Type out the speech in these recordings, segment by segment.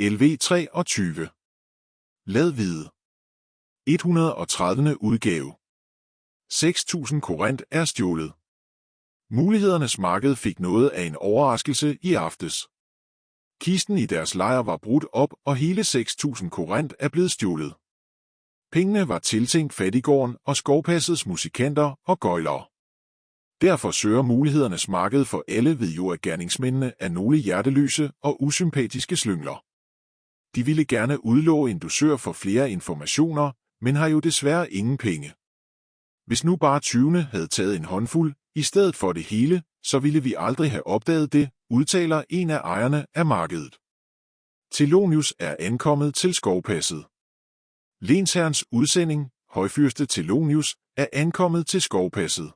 LV23. Lad vide. 130. udgave. 6.000 korint er stjålet. Mulighedernes marked fik noget af en overraskelse i aftes. Kisten i deres lejr var brudt op, og hele 6.000 korint er blevet stjålet. Pengene var tiltænkt fattiggården og skovpassets musikanter og gøjlere. Derfor søger mulighedernes marked for alle ved jo, at gerningsmændene er nogle hjerteløse og usympatiske slyngler. De ville gerne udlove en dusør for flere informationer, men har jo desværre ingen penge. Hvis nu bare tyvene havde taget en håndfuld, i stedet for det hele, så ville vi aldrig have opdaget det, udtaler en af ejerne af markedet. Telonius er ankommet til skovpasset. Lensherrens udsending, højfyrste Telonius, er ankommet til skovpasset.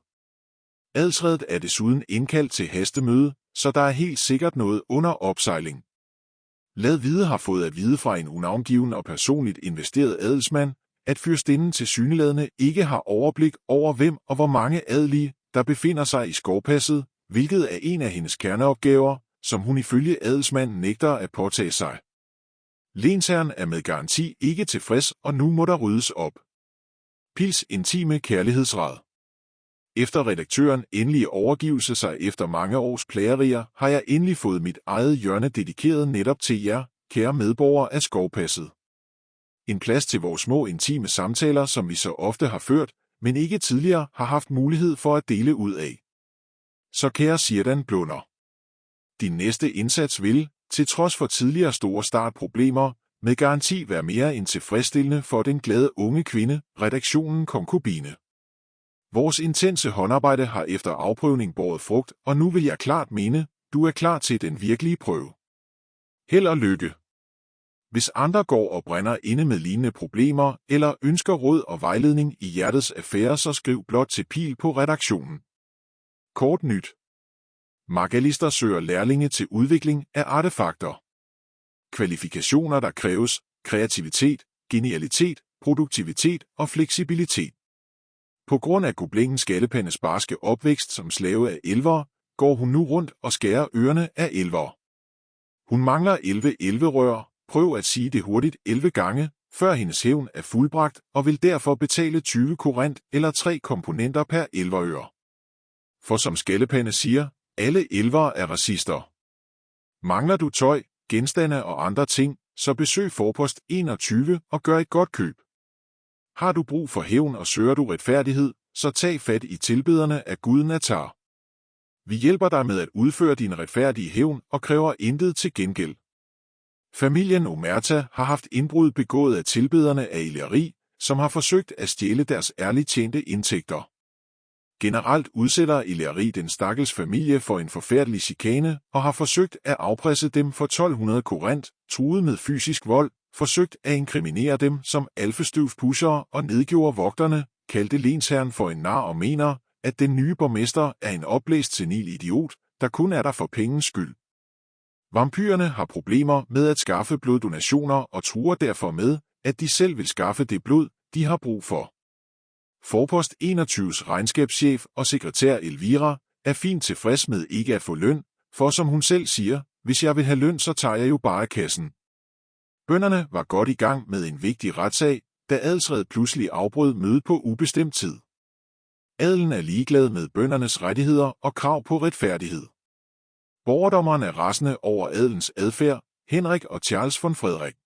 Adelsredet er desuden indkaldt til hastemøde, så der er helt sikkert noget under opsejling. Lad vide har fået at vide fra en unavngiven og personligt investeret adelsmand, at fyrstinden tilsyneladende ikke har overblik over hvem og hvor mange adelige, der befinder sig i skovpasset, hvilket er en af hendes kerneopgaver, som hun ifølge adelsmanden nægter at påtage sig. Lensherren er med garanti ikke tilfreds, og nu må der ryddes op. Pils intime kærlighedsrad. Efter redaktøren endelig overgivelse sig efter mange års plagerier, har jeg endelig fået mit eget hjørne dedikeret netop til jer, kære medborgere af skovpasset. En plads til vores små intime samtaler, som vi så ofte har ført, men ikke tidligere har haft mulighed for at dele ud af. Så kære Sirdan Blunder. Din næste indsats vil, til trods for tidligere store startproblemer, med garanti være mere end tilfredsstillende for den glade unge kvinde, redaktionen Konkubine. Vores intense håndarbejde har efter afprøvning båret frugt, og nu vil jeg klart mene, du er klar til den virkelige prøve. Held og lykke. Hvis andre går og brænder inde med lignende problemer, eller ønsker råd og vejledning i hjertets affære, så skriv blot til Pil på redaktionen. Kort nyt. Magalister søger lærlinge til udvikling af artefakter. Kvalifikationer, der kræves: kreativitet, genialitet, produktivitet og fleksibilitet. På grund af goblingens skattepandes barske opvækst som slave af elvere, går hun nu rundt og skærer ørerne af elvere. Hun mangler 11 elverør, prøv at sige det hurtigt 11 gange, før hendes hævn er fuldbragt, og vil derfor betale 20 korint eller 3 komponenter per elverøre. For som Skaldepande siger, alle elvere er racister. Mangler du tøj, genstande og andre ting, så besøg forpost 21 og gør et godt køb. Har du brug for hævn og søger du retfærdighed, så tag fat i tilbederne af guden Atar. Vi hjælper dig med at udføre din retfærdige hævn og kræver intet til gengæld. Familien Omerta har haft indbrud begået af tilbederne af Illyari, som har forsøgt at stjæle deres ærligt tjente indtægter. Generelt udsætter Illyari den stakkels familie for en forfærdelig chikane og har forsøgt at afpresse dem for 1200 korint, truet med fysisk vold, forsøgt at inkriminere dem som alfestøvspushere og nedgjorde vogterne, kaldte lensherren for en nar og mener, at den nye borgmester er en opblæst senil idiot, der kun er der for pengens skyld. Vampyrerne har problemer med at skaffe bloddonationer og truer derfor med, at de selv vil skaffe det blod, de har brug for. Forpost 21's regnskabschef og sekretær Elvira er fint tilfreds med ikke at få løn, for som hun selv siger, hvis jeg vil have løn, så tager jeg jo bare kassen. Bønderne var godt i gang med en vigtig retssag, da adelsredet pludselig afbrød mødet på ubestemt tid. Adelen er ligeglad med bøndernes rettigheder og krav på retfærdighed. Borgerdommeren er rasende over adelens adfærd, Henrik og Charles von Frederik.